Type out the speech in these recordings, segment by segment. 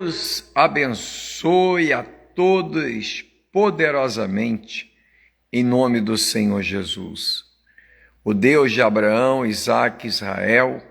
Deus abençoe a todos poderosamente, em nome do Senhor Jesus. O Deus de Abraão, Isaque e Israel,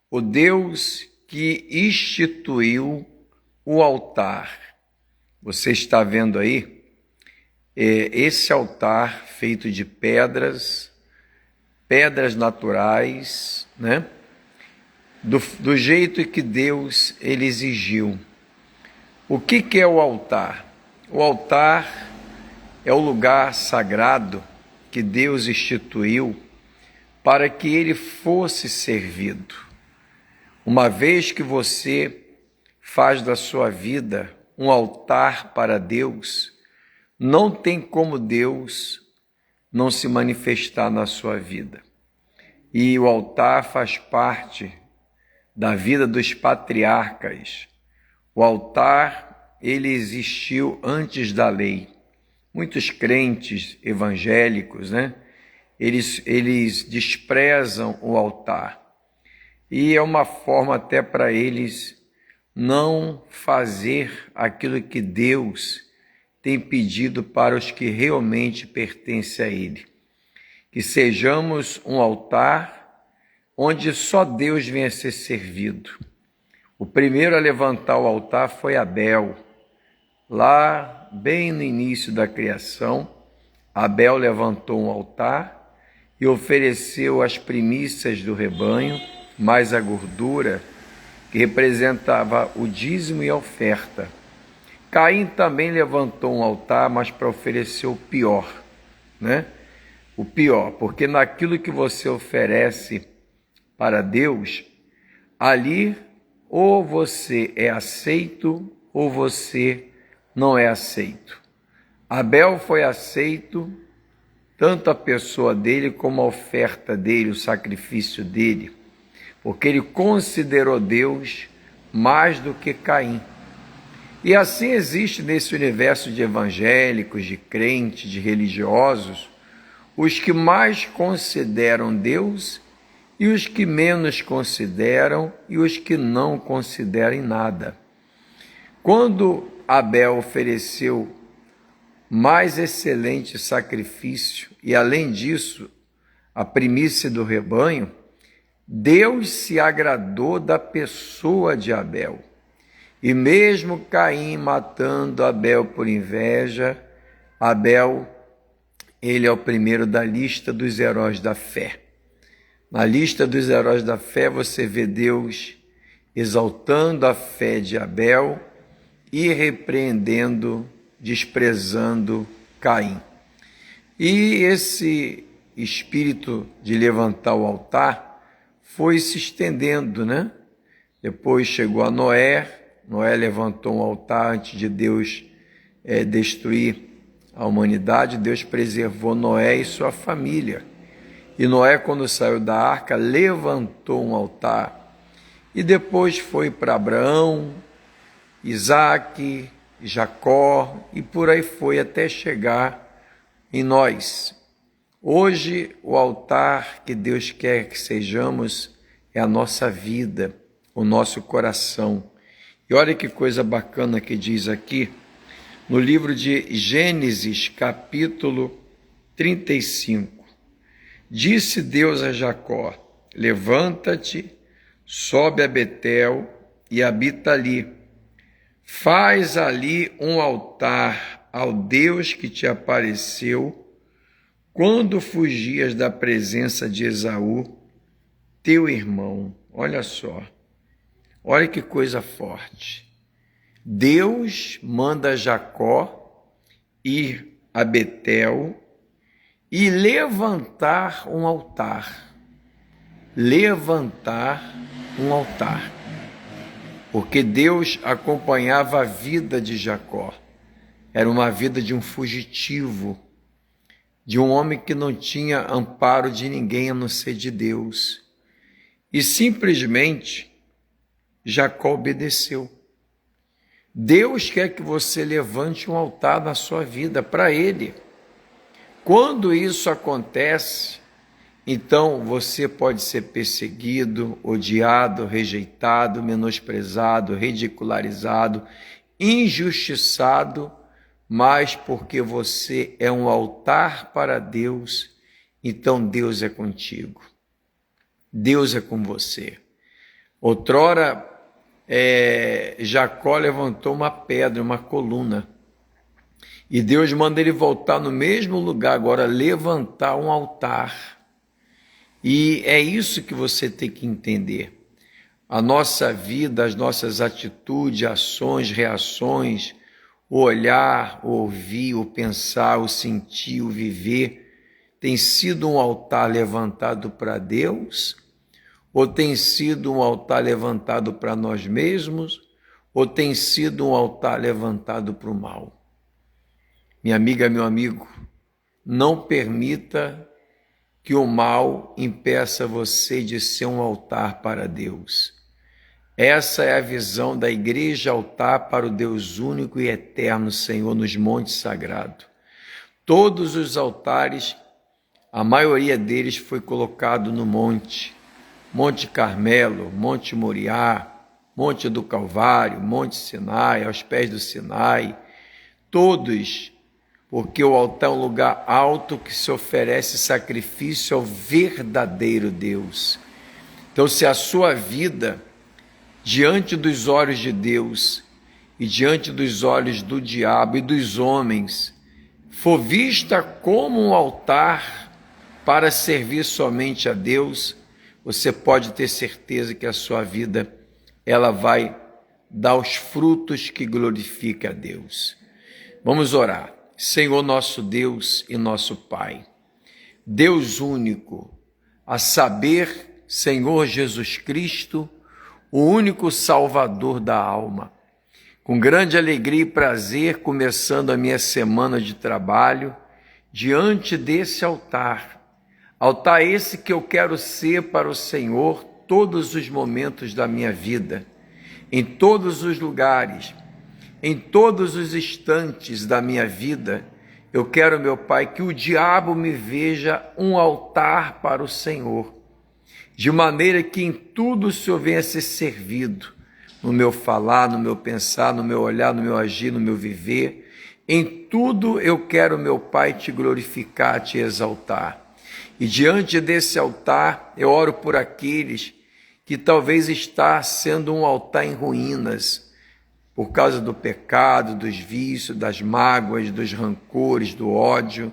o Deus que instituiu o altar. Você está vendo aí? Esse altar feito de pedras naturais, né? Do jeito que Deus ele exigiu. O que é o altar? O altar é o lugar sagrado que Deus instituiu para que ele fosse servido. Uma vez que você faz da sua vida um altar para Deus, não tem como Deus não se manifestar na sua vida. E o altar faz parte da vida dos patriarcas. O altar, ele existiu antes da lei. Muitos crentes evangélicos, né? Eles desprezam o altar. E é uma forma até para eles não fazer aquilo que Deus tem pedido para os que realmente pertencem a Ele. Que sejamos um altar onde só Deus venha ser servido. O primeiro a levantar o altar foi Abel. Lá, bem no início da criação, Abel levantou um altar e ofereceu as primícias do rebanho, mais a gordura, que representava o dízimo e a oferta. Caim também levantou um altar, mas para oferecer o pior, né? O pior, porque naquilo que você oferece para Deus, ali ou você é aceito ou você não é aceito. Abel foi aceito, tanto a pessoa dele como a oferta dele, o sacrifício dele, porque ele considerou Deus mais do que Caim. E assim existe nesse universo de evangélicos, de crentes, de religiosos, os que mais consideram Deus e os que menos consideram e os que não consideram nada. Quando Abel ofereceu mais excelente sacrifício e, além disso, a primícia do rebanho, Deus se agradou da pessoa de Abel. E mesmo Caim matando Abel por inveja, Abel, ele é o primeiro da lista dos heróis da fé. Na lista dos heróis da fé, você vê Deus exaltando a fé de Abel e repreendendo, desprezando Caim. E esse espírito de levantar o altar foi se estendendo, né? Depois chegou a Noé. Noé levantou um altar antes de Deus destruir a humanidade. Deus preservou Noé e sua família. E Noé, quando saiu da arca, levantou um altar. E depois foi para Abraão, Isaque, Jacó, e por aí foi até chegar em nós. Hoje, o altar que Deus quer que sejamos é a nossa vida, o nosso coração. E olha que coisa bacana que diz aqui, no livro de Gênesis, capítulo 35. Disse Deus a Jacó: levanta-te, sobe a Betel e habita ali. Faz ali um altar ao Deus que te apareceu quando fugias da presença de Esaú, teu irmão. Olha só, olha que coisa forte. Deus manda Jacó ir a Betel e levantar um altar. Levantar um altar. Porque Deus acompanhava a vida de Jacó. Era uma vida de um fugitivo, de um homem que não tinha amparo de ninguém a não ser de Deus. E simplesmente Jacó obedeceu. Deus quer que você levante um altar na sua vida para Ele. Quando isso acontece, então você pode ser perseguido, odiado, rejeitado, menosprezado, ridicularizado, injustiçado, mas porque você é um altar para Deus, então Deus é contigo. Deus é com você. Outrora, Jacó levantou uma pedra, uma coluna, e Deus manda ele voltar no mesmo lugar, agora levantar um altar. E é isso que você tem que entender. A nossa vida, as nossas atitudes, ações, reações, o olhar, o ouvir, o pensar, o sentir, o viver, tem sido um altar levantado para Deus? Ou tem sido um altar levantado para nós mesmos? Ou tem sido um altar levantado para o mal? Minha amiga, meu amigo, não permita que o mal impeça você de ser um altar para Deus. Essa é a visão da igreja altar para o Deus único e eterno Senhor nos montes sagrados. Todos os altares, a maioria deles foi colocado no monte. Monte Carmelo, Monte Moriá, Monte do Calvário, Monte Sinai, aos pés do Sinai, todos, porque o altar é um lugar alto que se oferece sacrifício ao verdadeiro Deus. Então, se a sua vida, diante dos olhos de Deus e diante dos olhos do diabo e dos homens, for vista como um altar para servir somente a Deus, você pode ter certeza que a sua vida ela vai dar os frutos que glorificam a Deus. Vamos orar. Senhor nosso Deus e nosso Pai, Deus único, a saber, Senhor Jesus Cristo, o único Salvador da alma. Com grande alegria e prazer, começando a minha semana de trabalho, diante desse altar esse que eu quero ser para o Senhor todos os momentos da minha vida, em todos os lugares, em todos os instantes da minha vida. Eu quero, meu Pai, que o diabo me veja um altar para o Senhor, de maneira que em tudo o Senhor venha a ser servido, no meu falar, no meu pensar, no meu olhar, no meu agir, no meu viver. Em tudo eu quero, meu Pai, te glorificar, te exaltar. E diante desse altar, eu oro por aqueles que talvez está sendo um altar em ruínas, por causa do pecado, dos vícios, das mágoas, dos rancores, do ódio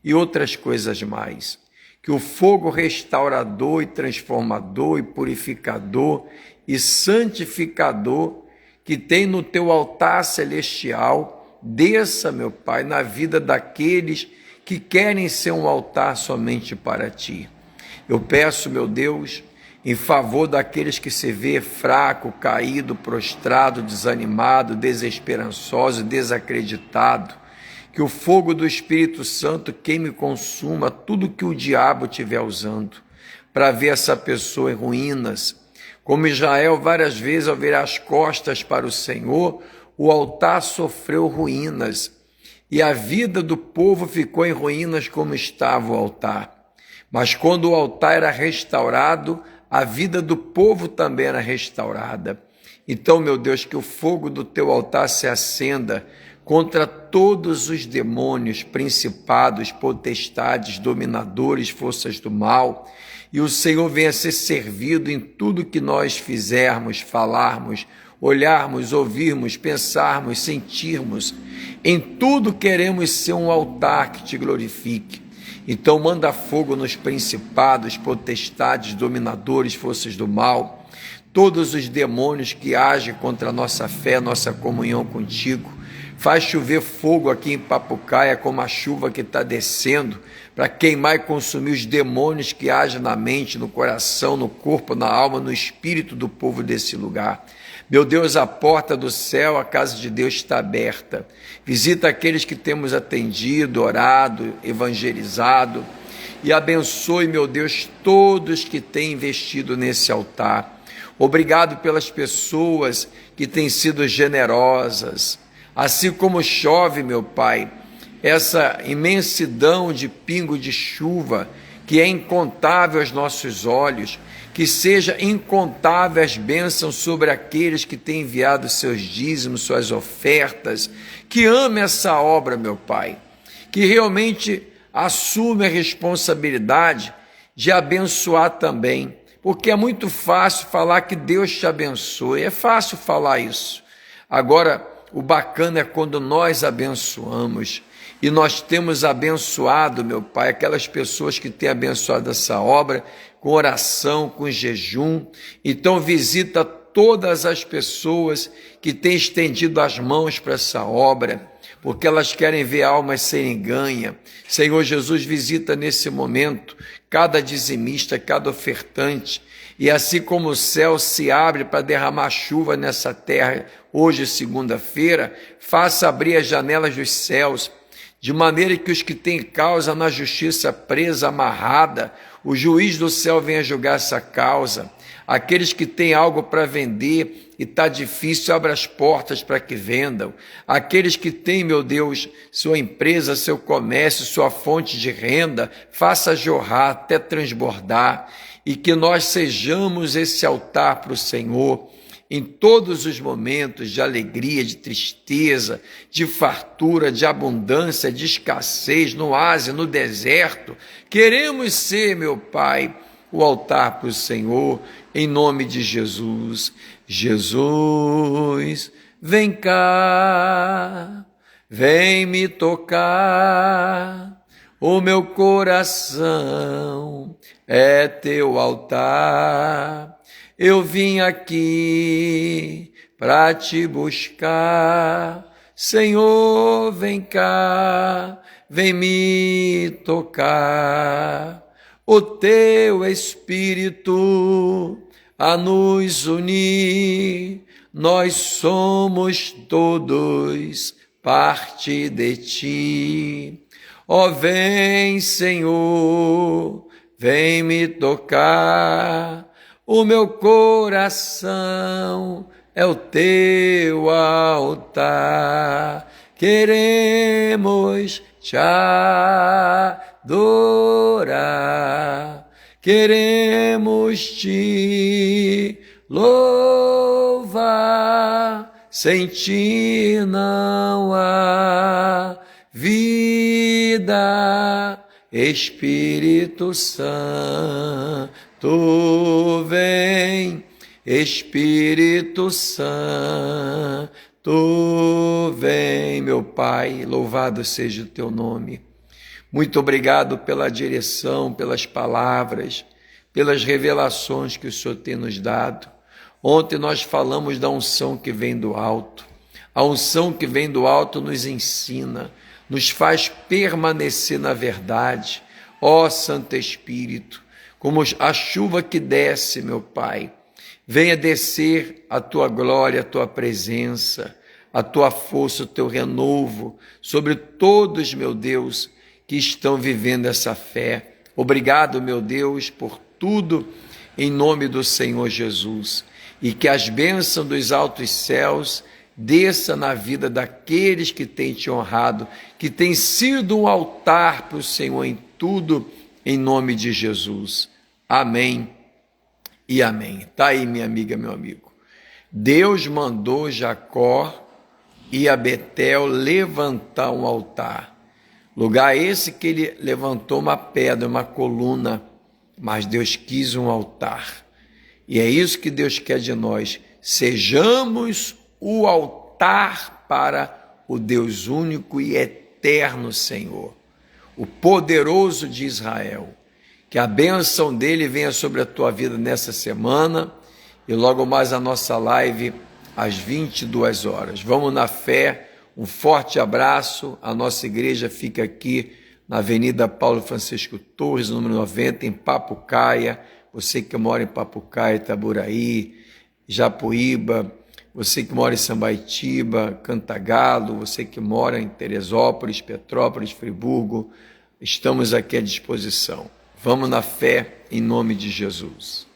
e outras coisas mais. Que o fogo restaurador e transformador e purificador e santificador que tem no teu altar celestial desça, meu Pai, na vida daqueles que querem ser um altar somente para ti. Eu peço, meu Deus, em favor daqueles que se vê fraco, caído, prostrado, desanimado, desesperançoso, desacreditado, que o fogo do Espírito Santo queime e consuma tudo que o diabo estiver usando, para ver essa pessoa em ruínas. Como Israel, várias vezes, ao virar as costas para o Senhor, o altar sofreu ruínas, e a vida do povo ficou em ruínas como estava o altar. Mas quando o altar era restaurado, a vida do povo também era restaurada. Então, meu Deus, que o fogo do teu altar se acenda contra todos os demônios, principados, potestades, dominadores, forças do mal, e o Senhor venha ser servido em tudo que nós fizermos, falarmos, olharmos, ouvirmos, pensarmos, sentirmos. Em tudo queremos ser um altar que te glorifique. Então manda fogo nos principados, potestades, dominadores, forças do mal, todos os demônios que agem contra a nossa fé, nossa comunhão contigo. Faz chover fogo aqui em Papucaia, como a chuva que está descendo, para queimar e consumir os demônios que agem na mente, no coração, no corpo, na alma, no espírito do povo desse lugar. Meu Deus, a porta do céu, a casa de Deus está aberta. Visita aqueles que temos atendido, orado, evangelizado, e abençoe, meu Deus, todos que têm investido nesse altar. Obrigado pelas pessoas que têm sido generosas. Assim como chove, meu Pai, essa imensidão de pingo de chuva que é incontável aos nossos olhos, que seja incontável as bênçãos sobre aqueles que têm enviado seus dízimos, suas ofertas, que ame essa obra, meu Pai, que realmente assume a responsabilidade de abençoar também, porque é muito fácil falar que Deus te abençoe, é fácil falar isso. Agora, o bacana é quando nós abençoamos, e nós temos abençoado, meu Pai, aquelas pessoas que têm abençoado essa obra, com oração, com jejum. Então visita todas as pessoas que têm estendido as mãos para essa obra, porque elas querem ver almas serem ganhas. Senhor Jesus, visita nesse momento cada dizimista, cada ofertante, e assim como o céu se abre para derramar chuva nessa terra, hoje, segunda-feira, faça abrir as janelas dos céus, de maneira que os que têm causa na justiça presa, amarrada, o juiz do céu venha julgar essa causa. Aqueles que têm algo para vender e está difícil, abra as portas para que vendam. Aqueles que têm, meu Deus, sua empresa, seu comércio, sua fonte de renda, faça jorrar até transbordar, e que nós sejamos esse altar para o Senhor, em todos os momentos de alegria, de tristeza, de fartura, de abundância, de escassez, no oásis, no deserto. Queremos ser, meu Pai, o altar para o Senhor, em nome de Jesus. Jesus, vem cá, vem me tocar, o meu coração é teu altar. Eu vim aqui para te buscar, Senhor, vem cá, vem me tocar. O teu Espírito a nos unir, nós somos todos parte de ti. Ó, vem, Senhor, vem me tocar. O meu coração é o teu altar. Queremos te adorar. Queremos te louvar. Sem ti não há vida. Espírito Santo, vem, Espírito Santo, vem, meu Pai, louvado seja o teu nome. Muito obrigado pela direção, pelas palavras, pelas revelações que o Senhor tem nos dado. Ontem nós falamos da unção que vem do alto. A unção que vem do alto nos ensina, nos faz permanecer na verdade. Ó Santo Espírito, como a chuva que desce, meu Pai, venha descer a tua glória, a tua presença, a tua força, o teu renovo sobre todos, meu Deus, que estão vivendo essa fé. Obrigado, meu Deus, por tudo, em nome do Senhor Jesus, e que as bênçãos dos altos céus desça na vida daqueles que têm te honrado, que tem sido um altar para o Senhor em tudo, em nome de Jesus. Amém e amém. Está aí, minha amiga, meu amigo. Deus mandou Jacó e a Betel levantar um altar. Lugar esse que ele levantou uma pedra, uma coluna, mas Deus quis um altar. E é isso que Deus quer de nós. Sejamos o altar para o Deus único e eterno Senhor, o poderoso de Israel. Que a bênção dele venha sobre a tua vida nessa semana e logo mais a nossa live às 22 horas. Vamos na fé, um forte abraço. A nossa igreja fica aqui na Avenida Paulo Francisco Torres, número 90, em Papucaia. Você que mora em Papucaia, Itaburaí, Japuíba, você que mora em Sambaitiba, Cantagalo, você que mora em Teresópolis, Petrópolis, Friburgo, estamos aqui à disposição. Vamos na fé, em nome de Jesus.